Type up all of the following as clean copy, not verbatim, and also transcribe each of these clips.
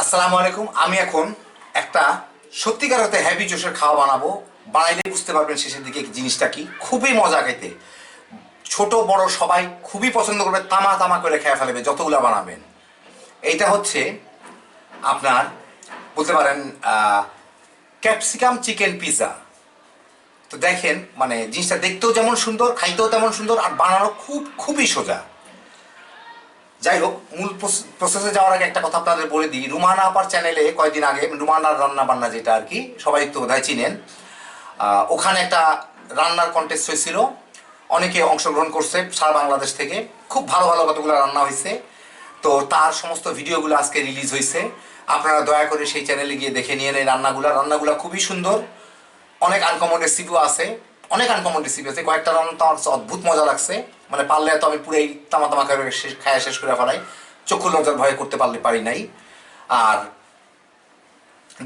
আসসালামু আলাইকুম। আমি এখন একটা সত্যিকার অর্থে হ্যাভি জোশের খাওয়া বানাবো। বানাইলে বুঝতে পারবেন শেষের দিকে জিনিসটা কি। খুবই মজা খেতে, ছোট বড় সবাই খুবই পছন্দ করবে, তামা তামা করে খেয়ে ফেলবে যতগুলো বানাবেন। এইটা হচ্ছে আপনার বলতে পারেন ক্যাপসিকাম চিকেন পিৎজা। তো দেখেন মানে জিনিসটা দেখতেও যেমন সুন্দর, খাইতেও তেমন সুন্দর, আর বানানো খুবই সোজা। যাই হোক, মূল প্রসেসে যাওয়ার আগে একটা কথা আপনাদের বলে দিই। রুমানা আপার চ্যানেলে কয়েকদিন আগে রুমানার রান্না বান্না, যেটা আর কি সবাই তো বোধহয় চিনেন, ওখানে একটা রান্নার কন্টেস্ট হয়েছিল। অনেকে অংশগ্রহণ করছে সারা বাংলাদেশ থেকে। খুব ভালো ভালো কতগুলো রান্না হয়েছে। তো তার সমস্ত ভিডিওগুলো আজকে রিলিজ হয়েছে। আপনারা দয়া করে সেই চ্যানেলে গিয়ে দেখে নিয়ে এই রান্নাগুলো খুবই সুন্দর। অনেক আনকমন রেসিপিও আছে, কয়েকটা রান্না তো আমার অদ্ভুত মজা লাগছে। মানে পারলে তো আমি পুরোই তামা তামা খায়া শেষ করে ফেলাই, চক্ষু লজ্জার ভয়ে করতে পারি নাই। আর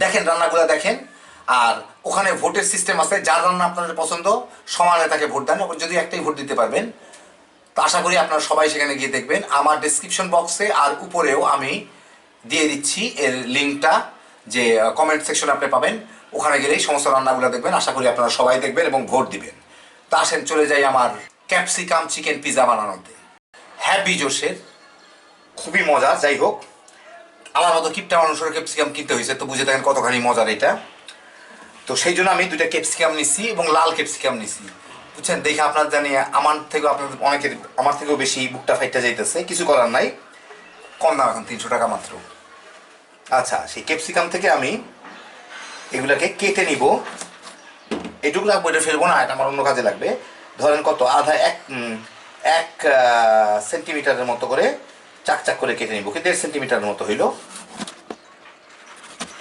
দেখেন রান্নাগুলো দেখেন। আর ওখানে ভোটের সিস্টেম আছে, যার রান্না আপনাদের পছন্দ সমানে তাকে ভোট দেন। যদি একটাই ভোট দিতে পারবেন, তো আশা করি আপনারা সবাই সেখানে গিয়ে দেখবেন। আমার ডেসক্রিপশন বক্সে আর উপরেও আমি দিয়ে দিচ্ছি এর লিঙ্কটা, যে কমেন্ট সেকশনে আপনি পাবেন। ওখানে গেলেই সমস্ত রান্নাগুলো দেখবেন। আশা করি আপনারা সবাই দেখবেন এবং ভোট দিবেন। তা আসেন চলে যাই আমার ক্যাপসিকাম চিকেন পিৎজা বানানোতে। হ্যাপি জোশের, খুবই মজা। যাই হোক, আমার মতো কিপটা মানুষের ক্যাপসিকাম কিনতে হয়েছে, তো বুঝে দেখেন কতখানি মজার এটা। তো সেই জন্য আমি দুইটা ক্যাপসিকাম নিছি এবং লাল ক্যাপসিকাম নিছি। বুঝছেন, দেখে আপনার জানি আমার থেকেও বেশি বুকটা ফাইটটা যাইতেছে। কিছু করার নাই, কম দাম এখন 300 টাকা মাত্র। আচ্ছা, সেই ক্যাপসিকাম থেকে আমি এগুলাকে কেটে নিব। এটুকু লাগবে, এটা ফেলবো না, এটা আমার অন্য কাজে লাগবে। ধরেন কত, এক সেন্টিমিটারের মতো করে চাক করে কেটে নিব, কি 1.5 সেন্টিমিটারের মতো হইল।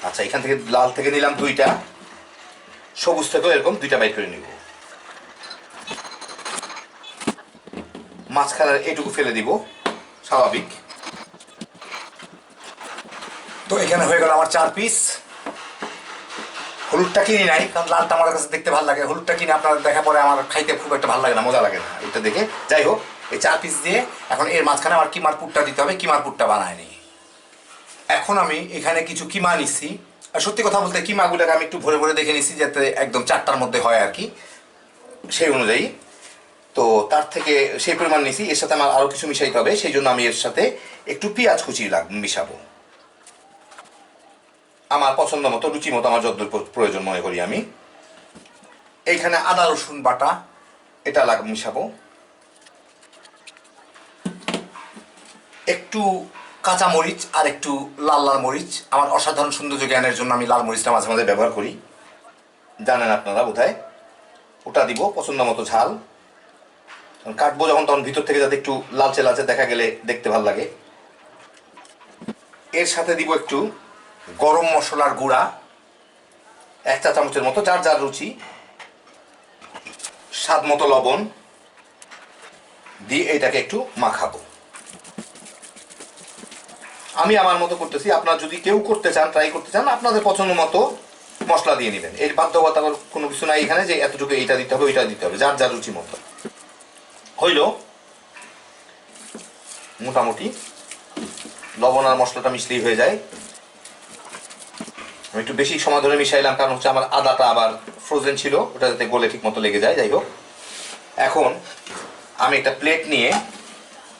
আচ্ছা, এখান থেকে লাল থেকে নিলাম দুইটা, সবুজ থেকেও এরকম দুইটা বাইট করে নিব। মাঝখানের এটুকু ফেলে দিব, স্বাভাবিক। তো এখানে হয়ে গেল আমার 4 পিস। হলুদটা কিনি নাই, কারণ লালটা আমার কাছে দেখতে ভালো লাগে। হলুদটা কিনে আপনার দেখা পরে আমার খাইতে খুব একটা ভালো লাগে না, মজা লাগে না এটা দেখে। যাই হোক, এই 4 পিস দিয়ে এখন এর মাঝখানে আমার কিমার পুরটা দিতে হবে। কিমার পুরটা বানায় নিই। এখন আমি এখানে কিছু কিমা নিচ্ছি। আর সত্যি কথা বলতে কিমাগুলোকে আমি একটু ভরে ভরে দেখে নিচ্ছি, যাতে একদম 4টার মধ্যে হয় আর কি, সেই অনুযায়ী। তো তার থেকে সেই পরিমাণ নিছি। এর সাথে আমার আরও কিছু মিশাইতে হবে, সেই জন্য আমি এর সাথে একটু পেঁয়াজ কুচি মিশাবো আমার পছন্দ মতো, রুচি মতো, আমার যতদূর প্রয়োজন মনে করি আমি। এইখানে আদা রসুন বাটা এটা মিশাবো। একটু কাঁচা মরিচ আর একটু লাল লাল মরিচ। আমার অসাধারণ সৌন্দর্য জ্ঞানের জন্য আমি লাল মরিচটা মাঝে মাঝে ব্যবহার করি, জানেন আপনারা বোধহয়। ওটা দিব পছন্দ মতো ঝাল। কাটবো যখন তখন ভিতর থেকে যাতে একটু লালচে লালচে দেখা গেলে দেখতে ভালো লাগে। এর সাথে দিব একটু গরম মশলার গুঁড়া, 1 চা চামচের মতো, যার যার রুচি। স্বাদ মতো লবণ দিয়ে এটাকে একটু মাখাবো। আমি আমার মতো করতেছি, আপনারা যদি কেউ করতে চান, ট্রাই করতে চান, আপনাদের পছন্দ মতো মশলা দিয়ে নেবেন। এর বাধ্যবাধকতার কোনো কিছু নাই এখানে যে এতটুকু এইটা দিতে হবে ওইটা দিতে হবে, যার যার রুচি মতো। হইল মোটামুটি, লবণ আর মশলাটা মিশলেই হয়ে যায়। আমি একটু বেশি সময় ধরে মিশাইলাম, কারণ হচ্ছে আমার আদাটা আবার ফ্রোজেন ছিল, ওটা যাতে গলে ঠিক মতো লেগে যায়। যাই হোক, এখন আমি একটা প্লেট নিয়ে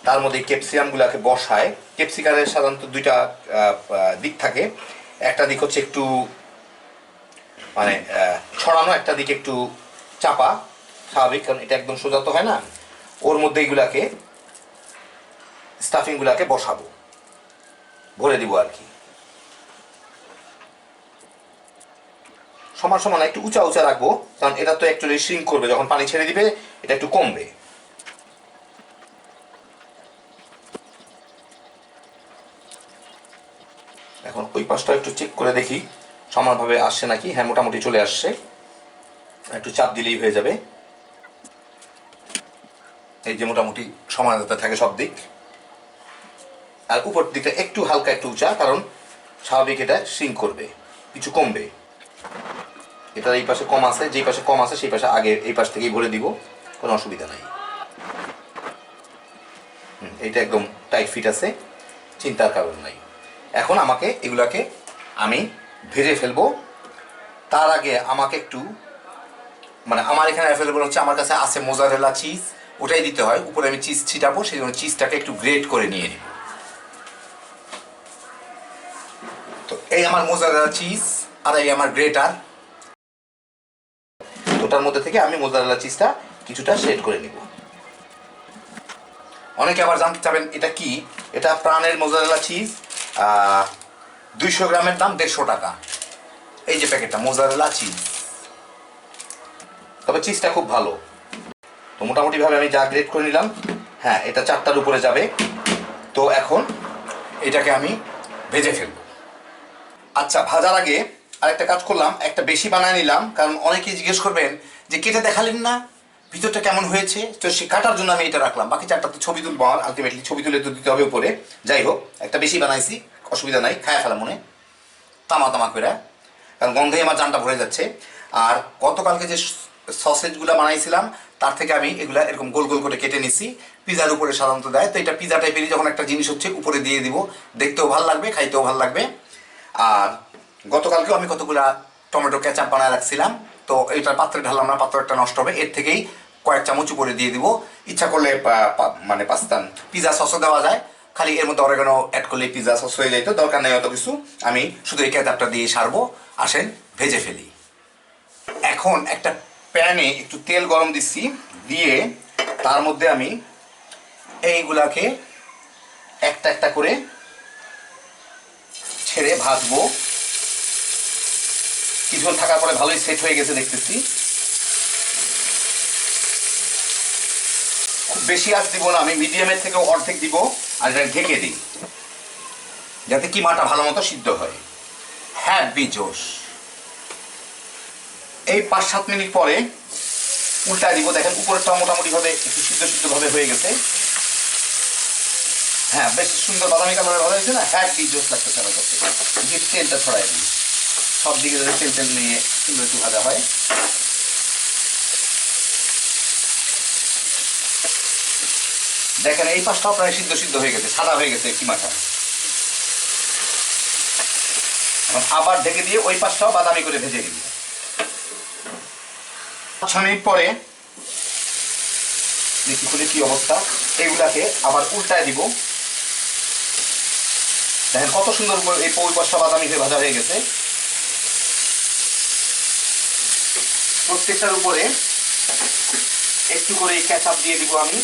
তার মধ্যে ক্যাপসিকামগুলোকে বসায়। ক্যাপসিকামের সাধারণত দুইটা দিক থাকে। একটা দিক হচ্ছে একটু মানে ছড়ানো, একটা দিক একটু চাপা, স্বাভাবিক, কারণ এটা একদম সোজা তো হয় না। ওর মধ্যে এইগুলাকে স্টাফিংগুলাকে বসাবো, ভরে দিব আর কি। সমান সমান একটু উঁচা উঁচা রাখবো, কারণ এটা তো অ্যাকচুয়ালি শ্রিঙ্ক করবে, যখন পানি ছেড়ে দিবে এটা একটু কমবে। এখন ওই পাশটা একটু চেক করে দেখি সমানভাবে আসছে নাকি। হ্যাঁ, মোটামুটি চলে আসছে। একটু চাপ দিলেই হয়ে যাবে। এই যে মোটামুটি সমানতা থাকে সব দিক। আর উপর দিকটা একটু হালকা একটু উঁচা, কারণ স্বাভাবিক এটা শ্রিঙ্ক করবে, কিছু কমবে। এটা এই পাশে কম আছে, যেই পাশে কম আছে সেই পাশে আগে এই পাশ থেকেই ভরে দিব, কোনো অসুবিধা নাই। এইটা একদম টাইট ফিট আছে, চিন্তার কারণ নাই। এখন আমাকে এগুলাকে আমি ভেজে ফেলবো। তার আগে আমাকে একটু মানে আমার এখানে অ্যাভেলেবল হচ্ছে, আমার কাছে আছে মোজারেলা চিজ, ওটাই দিতে হয়। উপরে আমি চিজ ছিটাবো, সেই জন্য চিজটাকে একটু গ্রেট করে নিয়ে নিব। তো এই আমার মোজারেলা চিজ আর এই আমার গ্রেটার, ওটার মধ্যে থেকে আমি মোজারেলা চিজটা কিছুটা শেড করে নিব। অনেকে আবার জানতে চাবেন এটা কি, এটা প্রাণের মোজারেলা চিজ, 200 গ্রামের দাম 150 টাকা। এই যে প্যাকেটটা মোজারেলা চিজ, তবে চিজটা খুব ভালো। তো মোটামুটিভাবে আমি যা গ্রেড করে নিলাম, হ্যাঁ এটা 4টার উপরে যাবে। তো এখন এটাকে আমি ভেজে ফেলব। আচ্ছা, ভাজার আগে আরেকটা কাজ করলাম, একটা বেশি বানায় নিলাম, কারণ অনেকেই জিজ্ঞেস করবেন যে কেটে দেখালেন না ভিতরটা কেমন হয়েছে। তো সে কাটার জন্য আমি এটা রাখলাম, বাকি 4টা তো ছবি তুলবো, আলটিমেটলি ছবি তুলে তো দিতে হবে উপরে। যাই হোক, একটা বেশি বানাইছি, অসুবিধা নাই, খায়া ফেলা মনে তামা তামা করে, কারণ গন্ধে আমার জানটা ভরে যাচ্ছে। আর গতকালকে যে সসেজগুলো বানাইছিলাম তার থেকে আমি এগুলা এরকম গোল গোল করে কেটে নিছি। পিজার উপরে সাধারণত দেয়, তো এটা পিজা টাইপেরই যখন একটা জিনিস হচ্ছে উপরে দিয়ে দিব, দেখতেও ভালো লাগবে, খাইতেও ভালো লাগবে। আর গতকালকেও আমি কতগুলা টমেটো কেচাপ বানায় রাখছিলাম, তো এটা পাত্রে ঢাললাম না, পাত্রটা নষ্ট হবে, এর থেকেই কয়েক চামচ উপরে দিয়ে দিব। ইচ্ছা করলে মানে পাস্তান পিজা সসও দেওয়া যায়, খালি এর মধ্যে অরেগানো অ্যাড করলে পিজা সস হয়ে যাইতো, দরকার নেই অত কিছু। আমি শুধু এই কেচাপটা দিয়ে সারবো। আসেন ভেজে ফেলি। এখন একটা প্যানে একটু তেল গরম দিচ্ছি, দিয়ে তার মধ্যে আমি এইগুলাকে একটা একটা করে ছেড়ে ভাজবো। কিছুক্ষণ থাকার পরে ভালোই সেট হয়ে গেছে দেখতেছি। খুব বেশি আঁচ দিব না, আমি মিডিয়ামের থেকেও অর্ধেক দিব, আর এটা ঢেকে দিই যাতে কিমাটা ভালো মতো সিদ্ধ হয়। হ্যাপি জোশ। এই 5-7 মিনিট পরে উল্টা দিব, দেখেন উপরেরটা মোটামুটিভাবে একটু সিদ্ধ সিদ্ধভাবে হয়ে গেছে। হ্যাঁ, বেশ সুন্দর বাদামি কালারের ভালো হয়েছে না, হ্যাপি জোশ লাগতেছে আমার কাছে। তেলটা ছড়াই দিই, সব দিকে যাতে তেল তেল নিয়ে সুন্দর একটু ভাজা হয়। দেখেন এই পাশটাও প্রায় সিদ্ধ সিদ্ধ হয়ে গেছে, সাদা হয়ে গেছে কিমাটা। এখন আবার ঢেকে দিয়ে ওই পাশটাও বাদামি করে ভেজে নিব। 6 মিনিট পরে দেখি খুলে কি অবস্থা। এগুলাকে আবার উল্টায় দিব, দেখেন কত সুন্দর এই ওই পাশটা বাদামি হয়ে ভাজা হয়ে গেছে। প্রত্যেকটার উপরে একটু করে কেচাপ দিয়ে দিব আমি।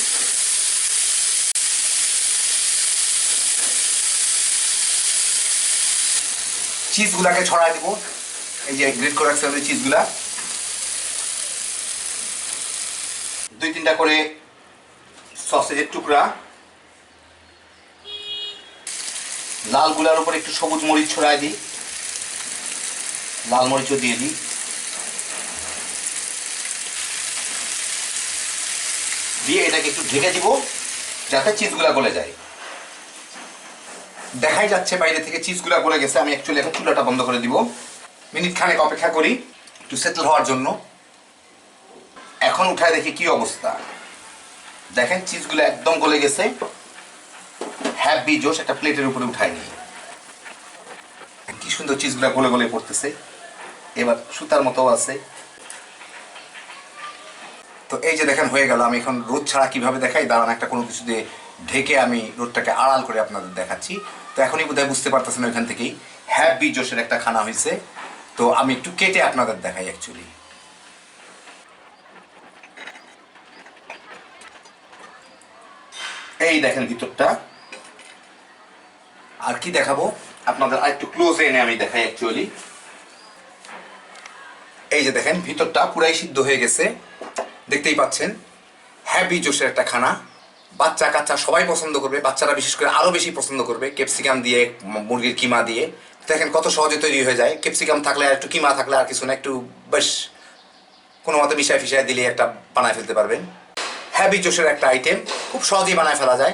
চিজগুলাকে ছড়াই দিব, এই যে গ্রেট করে রাখছিলাম এই চিজগুলা। 2-3টা করে সসেজের টুকরা, লালগুলার উপর একটু সবুজ মরিচ ছড়াই দিই, লাল মরিচও দিয়ে দিই। দিয়ে এটাকে একটু ঢেকে দিব যাতে চিজগুলা গলে যায়। দেখাই যাচ্ছে বাইরে থেকে চিজগুলা গলে গেছে। আমি অ্যাকচুয়ালি এখন চুলাটা বন্ধ করে দিব, মিনিট খানেক অপেক্ষা করি একটু সেটেল হওয়ার জন্য। এখন উঠায় দেখি কি অবস্থা। দেখেন চিজগুলো একদম গলে গেছে, হ্যাপি জোশ। একটা প্লেটের উপরে উঠাই নিই, কি সুন্দর চিজগুলো গলে গলে পড়তেছে, এবার সুতার মতো আছে। তো এই যে দেখেন হয়ে গেল। আমি এখন রোদ ছাড়া কিভাবে দেখাই, দাঁড়ান একটা কোনো কিছু দিয়ে ঢেকে আমি রোদটাকে আড়াল করে আপনাদের দেখাচ্ছি। তো এখনই বোধহয় বুঝতে পারতেছেন ওইখান থেকেই হ্যাপি জোশের একটা খানা হয়েছে। তো আমি একটু কেটে আপনাদের দেখাই অ্যাকচুয়ালি। এই দেখেন ভিতরটা, আর কি দেখাবো আপনাদের, আর একটু ক্লোজে এনে আমি দেখাই অ্যাকচুয়ালি। এই যে দেখেন ভিতরটা পুরাই সিদ্ধ হয়ে গেছে, দেখতেই পাচ্ছেন। হ্যাপি জোশের একটা খানা, বাচ্চা কাচ্চা সবাই পছন্দ করবে, বাচ্চারা বিশেষ করে আরও বেশি পছন্দ করবে ক্যাপসিকাম দিয়ে, মুরগির কিমা দিয়ে। দেখেন কত সহজে তৈরি হয়ে যায়। ক্যাপসিকাম থাকলে আর একটু কিমা থাকলে আর কিছু না, একটু বেশ কোনো মতো মিশায় ফিশায় দিলে একটা বানায় ফেলতে পারবেন। হ্যাপি জোশের একটা আইটেম, খুব সহজেই বানায় ফেলা যায়,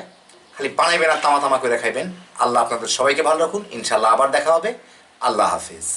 খালি বানাইবেন আর তামা তামা করে খাইবেন। আল্লাহ আপনাদের সবাইকে ভালো রাখুন, ইনশাল্লাহ আবার দেখা হবে। আল্লাহ হাফিজ।